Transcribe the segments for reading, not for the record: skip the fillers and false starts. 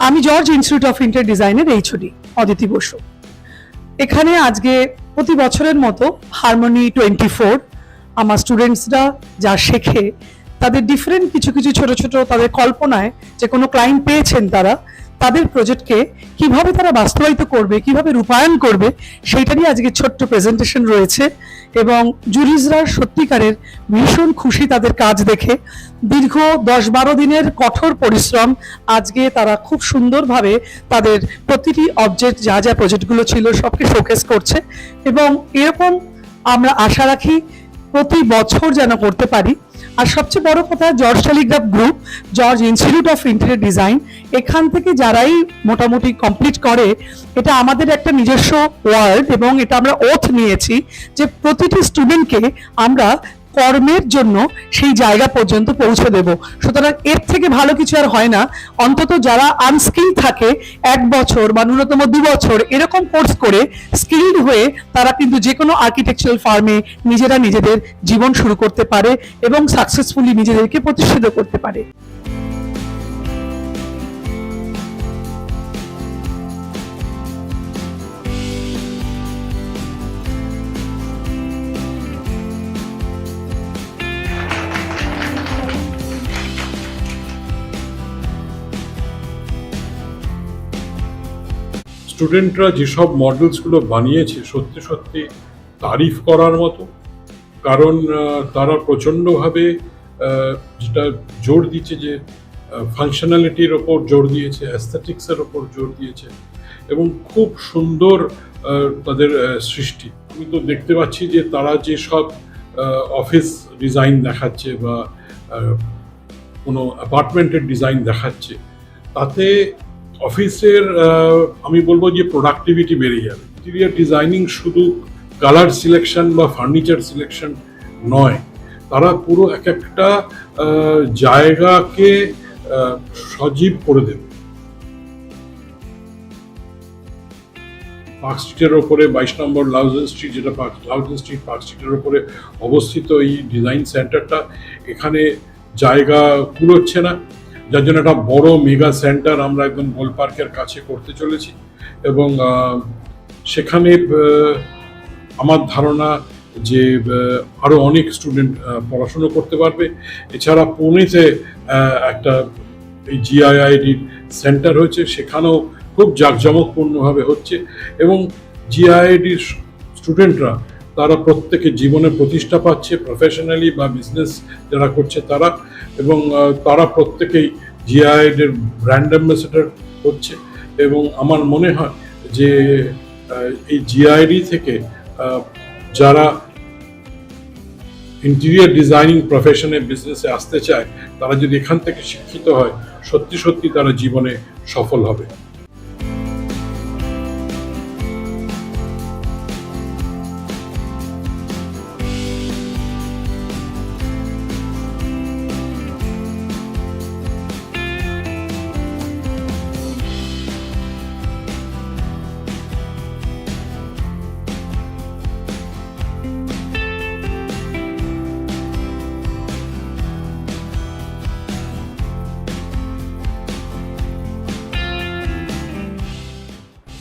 আমি George Institute of interior ডিজাইনের HOD Aditi Basu. এখানে আজকে প্রতি বছরের মতো হারমোনি 24 আমার স্টুডেন্টসরা যা শেখে তাদের ডিফারেন্ট কিছু কিছু ছোট ছোট তাদের কল্পনায় যে কোনো ক্লায়েন্ট পেয়েছেন তাদের প্রজেক্টকে কিভাবে তারা বাস্তবায়িত করবে, কিভাবে রূপায়ণ করবে, সেইটারই আজকে ছোট্ট প্রেজেন্টেশন রয়েছে। এবং জুরিজরা সত্যিকারের ভীষণ খুশি তাদের কাজ দেখে। দীর্ঘ 10-12 দিনের কঠোর পরিশ্রম, আজকে তারা খুব সুন্দরভাবে তাদের প্রতিটি অবজেক্ট যা যা প্রজেক্টগুলো ছিল সবকে শোকেস করছে। এবং এরকম আমরা আশা রাখি প্রতি বছর যেন করতে পারি। আর সবচেয়ে বড় কথা, George Telegraph group, George Institute of Interior design, এখান থেকে যারাই মোটামুটি কমপ্লিট করে, এটা আমাদের একটা নিজস্ব ওয়ার্ড এবং এটা আমরা ওথ নিয়েছি যে প্রতিটি স্টুডেন্টকে আমরা কর্মের জন্য সেই জায়গা পর্যন্ত পৌঁছে দেব। সুতরাং এর থেকে ভালো কিছু আর হয় না। অন্তত যারা আনস্কিল থাকে 1 বছর বা ন্যূনতম 2 বছর এরকম কোর্স করে স্কিলড হয়ে তারা কিন্তু যে কোনো আর্কিটেকচারাল ফার্মে নিজেরা নিজেদের জীবন শুরু করতে পারে এবং সাকসেসফুলি নিজেদেরকে প্রতিষ্ঠিত করতে পারে। স্টুডেন্টরা যেসব মডেলসগুলো বানিয়েছে সত্যি সত্যি তারিফ করার মতো। কারণ তারা প্রচণ্ডভাবে যেটা জোর দিচ্ছে যে ফাংশনালিটির ওপর জোর দিয়েছে, অ্যাস্থেটিক্সের ওপর জোর দিয়েছে এবং খুব সুন্দর তাদের সৃষ্টি। আমি তো দেখতে পাচ্ছি যে তারা যে সব অফিস ডিজাইন দেখাচ্ছে বা কোনো অ্যাপার্টমেন্টের ডিজাইন দেখাচ্ছে, তাতে অফিসের আমি বলবো যে প্রোডাক্টিভিটি বেড়ে যাবে। ইন্টেরিয়র ডিজাইনিং শুধু কালার সিলেকশন বা ফার্নিচার সিলেকশন নয়, তারা পুরো একটা জায়গাকে সজীব করে দেবে। পার্ক স্ট্রিটের ওপরে 22 নম্বর লাউজেন স্ট্রিট, যেটা লাউজেন স্ট্রিট পার্ক স্ট্রিটের ওপরে অবস্থিত এই ডিজাইন সেন্টারটা, এখানে জায়গা কুলোচ্ছে না, যার জন্য একটা বড় মেগা সেন্টার আমরা একদম গোল পার্কের কাছে করতে চলেছি। এবং সেখানে আমার ধারণা যে আরও অনেক স্টুডেন্ট পড়াশুনো করতে পারবে। এছাড়া পুনেতে একটা এই জিআইআইডির সেন্টার হয়েছে, সেখানেও খুব জাঁকজমকপূর্ণভাবে হচ্ছে এবং জিআইআইডির স্টুডেন্টরা তারা প্রত্যেকে জীবনে প্রতিষ্ঠা পাচ্ছে, প্রফেশনালি বা বিজনেস যারা করছে তারা, এবং তারা প্রত্যেকেই জিআইআইডির ব্র্যান্ড অ্যাম্বাসেডর হচ্ছে। এবং আমার মনে হয় যে এই জিআইডি থেকে যারা ইন্টেরিয়র ডিজাইনিং প্রফেশনে বিজনেসে আসতে চায়, তারা যদি এখান থেকে শিক্ষিত হয়, সত্যি সত্যি তারা জীবনে সফল হবে।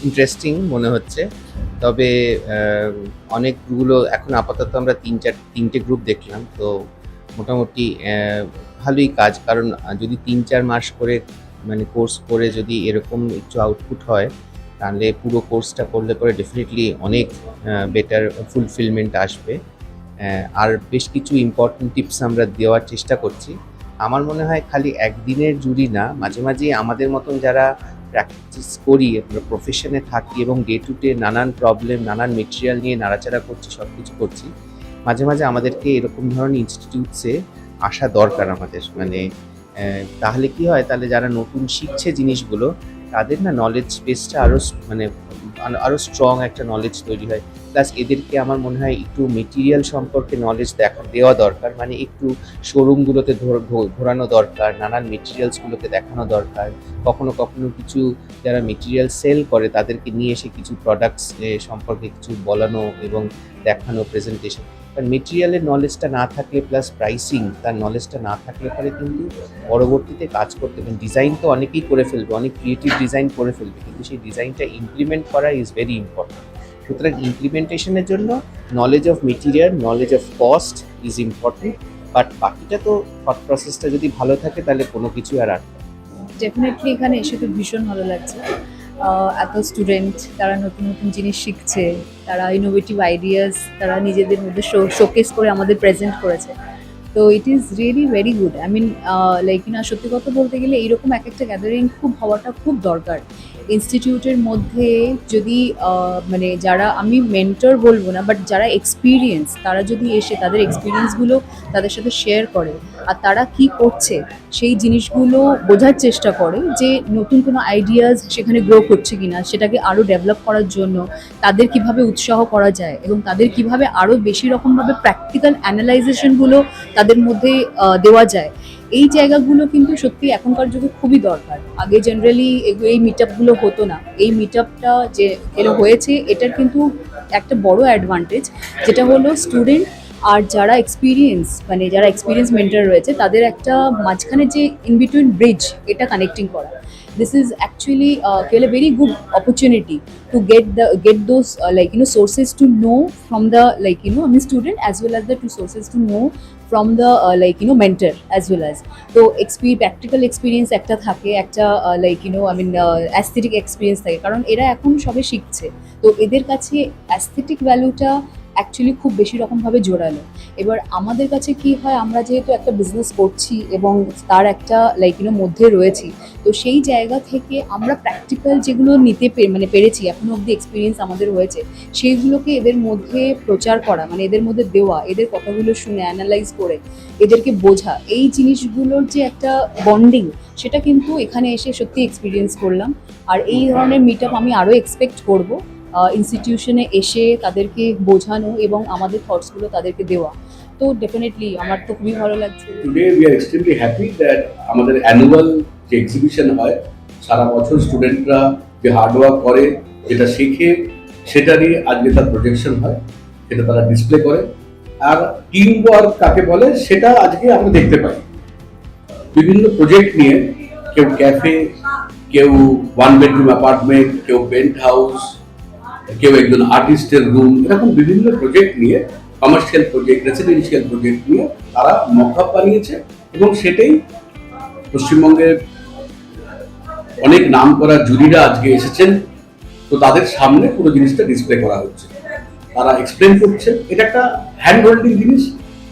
ইন্টারেস্টিং মনে হচ্ছে। তবে অনেকগুলো এখন আপাতত আমরা তিনটে গ্রুপ দেখলাম, তো মোটামুটি ভালোই কাজ। কারণ যদি 3-4 মাস করে মানে কোর্স করে যদি এরকম একটু আউটপুট হয়, তাহলে পুরো কোর্সটা করলে পরে ডেফিনেটলি অনেক বেটার ফুলফিলমেন্ট আসবে। আর বেশ কিছু ইম্পর্টেন্ট টিপস আমরা দেওয়ার চেষ্টা করছি। আমার মনে হয় খালি একদিনের জুড়ি না, মাঝে মাঝে আমাদের মতন যারা প্র্যাকটিস করি, আমরা প্রফেশনে থাকি এবং ডে টু ডে নানান প্রবলেম, নানান মেটেরিয়াল নিয়ে নাড়াচাড়া করছি, সব কিছু করছি, মাঝে মাঝে আমাদেরকে এরকম ধরনের ইনস্টিটিউটসে আসা দরকার আমাদের। মানে তাহলে কি হয়, তাহলে যারা নতুন শিখছে জিনিসগুলো, তাদের না নলেজ বেসটা আরও স্ট্রং একটা নলেজ তৈরি হয়। প্লাস এদেরকে আমার মনে হয় একটু মেটেরিয়াল সম্পর্কে নলেজ দেওয়া দরকার, মানে একটু শোরুমগুলোতে ঘোরানো দরকার, নানান মেটেরিয়ালসগুলোকে দেখানো দরকার। কখনো কখনো কিছু যারা মেটেরিয়াল সেল করে তাদেরকে নিয়ে এসে কিছু প্রোডাক্টস সম্পর্কে কিছু বলানো এবং দেখানো, প্রেজেন্টেশন। কারণ মেটেরিয়ালের নলেজটা না থাকলে প্লাস প্রাইসিং তার নলেজটা না থাকলে পরে কিন্তু পরবর্তীতে কাজ করতে পারেন। ডিজাইন তো অনেকেই করে ফেলবে, অনেক ক্রিয়েটিভ ডিজাইন করে ফেলবে, কিন্তু সেই ডিজাইনটা ইমপ্লিমেন্ট করা ইজ ভেরি ইম্পর্টেন্ট। সুতরাং ইমপ্লিমেন্টেশনের জন্য knowledge of material, knowledge of cost is important, but বাকিটা তো থট প্রসেসটা যদি ভালো থাকে তাহলে কোনো কিছু আর আটকে না। ডেফিনেটলি এখানে এসে তো ভীষণ ভালো লাগছে। এত স্টুডেন্ট, তারা নতুন নতুন জিনিস শিখছে, তারা ইনোভেটিভ আইডিয়াস তারা নিজেদের মধ্যে শোকেস করে আমাদের প্রেজেন্ট করেছে। তো it is really very good. I mean like সত্যি কথা বলতে গেলে এইরকম এক একটা গ্যাদারিং খুব হওয়াটা খুব দরকার ইনস্টিটিউটের মধ্যে। যদি মানে যারা, আমি মেন্টর বলবো না, বাট যারা এক্সপিরিয়েন্স, তারা যদি এসে তাদের এক্সপিরিয়েন্সগুলো তাদের সাথে শেয়ার করে আর তারা কি করছে সেই জিনিসগুলো বোঝার চেষ্টা করে, যে নতুন কোনো আইডিয়াস সেখানে গ্রো করছে কিনা, সেটাকে আরও ডেভেলপ করার জন্য তাদের কিভাবে উৎসাহ করা যায় এবং তাদের কিভাবে আরও বেশি রকমভাবে প্র্যাকটিক্যাল অ্যানালাইজেশনগুলো তাদের মধ্যে দেওয়া যায়, এই জায়গাগুলো কিন্তু সত্যি এখনকার যুগে খুবই দরকার। আগে জেনারেলি এই মিট আপগুলো হতো না। এই মিট আপটা যে হয়েছে, এটার কিন্তু একটা বড় অ্যাডভান্টেজ, যেটা হলো স্টুডেন্ট আর যারা এক্সপিরিয়েন্স, মানে যারা এক্সপিরিয়েন্স মেন্টর রয়েছে তাদের একটা মাঝখানে যে ইন বিটুইন ব্রিজ, এটা কানেক্টিং করা। This is actually a very good opportunity to get those sources to know from the student, as well as the two sources to know from the mentor as well as. তো practical experience একটা থাকে, একটা aesthetic experience থাকে, কারণ এরা এখন সবে শিখছে। তো এদের কাছে অ্যাস্থেটিক ভ্যালুটা অ্যাকচুয়ালি খুব বেশি রকমভাবে জোরালো। এবার আমাদের কাছে কি হয়, আমরা যেহেতু একটা বিজনেস করছি এবং তার একটা মধ্যে রয়েছি, তো সেই জায়গা থেকে আমরা প্র্যাকটিক্যাল যেগুলো নিতে পেরেছি, এখনো অবধি এক্সপিরিয়েন্স আমাদের হয়েছে, সেইগুলোকে এদের মধ্যে প্রচার করা, মানে এদের মধ্যে দেওয়া, এদের কথাগুলো শুনে অ্যানালাইজ করে এদেরকে বোঝা, এই জিনিসগুলোর যে একটা বন্ডিং, সেটা কিন্তু এখানে এসে সত্যি এক্সপিরিয়েন্স করলাম। আর এই ধরনের মিট আপ আমি আরও এক্সপেক্ট করব, ইনস্টিটিউশনে এসে তাদেরকে বোঝানো এবং আমাদের থটসগুলো তাদেরকে দেওয়া। তো ডেফিনেটলি আমার তো খুবই ভালো লাগছে। Today we are extremely happy that আমাদের অ্যানুয়াল যে এক্সিবিশন হয়, সারা বছর স্টুডেন্টরা যে হার্ডওয়ার্ক করে, যেটা শেখে, সেটারই আজকে তার প্রজেকশন হয়, সেটা তারা ডিসপ্লে করে। আর টিম ওয়ার্ক কাকে বলে সেটা আজকে আমরা দেখতে পাই বিভিন্ন প্রজেক্ট নিয়ে। কেউ ক্যাফে, কেউ 1 bedroom অ্যাপার্টমেন্ট, কেউ পেন্ট হাউস, কেউ একজন আর্টিস্টের রুম, এরকম বিভিন্ন প্রজেক্ট নিয়ে, কমার্শিয়াল প্রজেক্ট, রেসিডেন্সিয়াল প্রজেক্ট নিয়ে তারা মকআপ বানিয়েছে এবং সেটাই পশ্চিমবঙ্গের অনেক নাম করা জুরিরা আজকে এসেছেন। তো তাদের সামনে পুরো জিনিসটা ডিসপ্লে করা হচ্ছে, তারা এক্সপ্লেন করছে। এটা একটা হ্যান্ড হোল্ডিং জিনিস,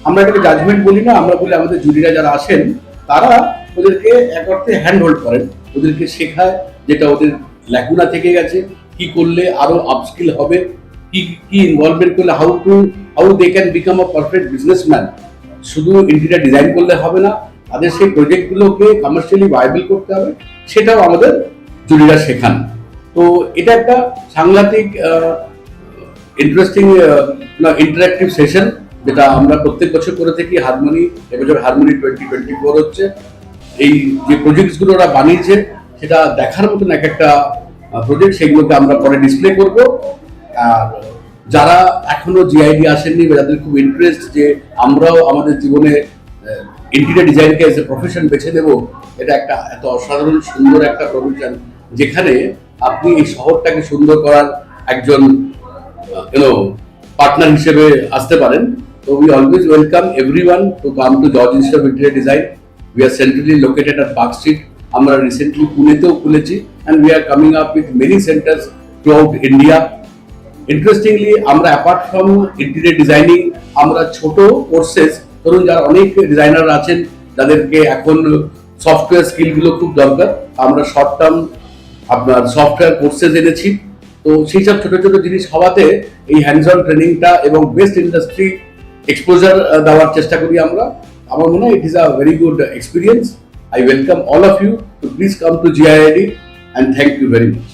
আমরা এটাকে জাজমেন্ট বলি না, আমরা বলি আমাদের জুরিরা যারা আসেন তারা ওদেরকে এক অর্থে হ্যান্ড হোল্ড করেন, ওদেরকে শেখায় যেটা ওদের ল্যাকুনা থেকে গেছে, কি করলে আরো আপস্কিল হবে, কি কি ইনভলভমেন্ট করলে how they can become a perfect businessman. শুধু ইন্টেরিয়র ডিজাইন করলে হবে না, তাদের সেই প্রজেক্টগুলোকে কমার্শিয়ালি ভায়াবল করতে হবে, সেটাও আমাদের জুরিরা শেখান। তো এটা একটা সাংঘাতিক ইন্টারেস্টিং ইন্টারঅ্যাক্টিভ সেশন, যেটা আমরা প্রত্যেক বছর করে থাকি। হারমোনি, এবছর হারমোনি 2024 হচ্ছে। এই যে প্রজেক্টসগুলো ওরা বানিয়েছে সেটা দেখার মতন এক একটা প্রজেক্ট, সেগুলোকে আমরা পরে ডিসপ্লে করব। আর যারা এখনো জিআইডি আসেননি বা যাদের খুব ইন্টারেস্ট যে আমরাও আমাদের জীবনে ইন্টেরিয়র ডিজাইনকে এজ এ প্রফেশন বেছে নেব, এটা একটা এত অসাধারণ সুন্দর একটা প্রফেশন, যেখানে আপনি এই শহরটাকে সুন্দর করার একজন পার্টনার হিসেবে আসতে পারেন। তো we always welcome everyone to come to George Institute of Interior Design. We are centrally located at Park Street. আমরা রিসেন্টলি পুনেতেও খুলেছি, and we are coming up with many centres throughout India. Interestingly আমরা apart from interior designing, আমরা ছোট courses, ধরুন যারা অনেক designer আছেন যাদেরকে এখন সফটওয়্যার স্কিলগুলো খুব দরকার, আমরা শর্ট টার্ম আপনার সফটওয়্যার কোর্সেস এনেছি। তো সেই সব ছোট ছোট জিনিস হওয়াতে এই হ্যান্ডস অন ট্রেনিংটা এবং বেস্ট ইন্ডাস্ট্রি এক্সপোজার দেওয়ার চেষ্টা করি আমরা। আমার মনে হয় it is a very good experience. I welcome all of you to please come to GIID, and thank you very much.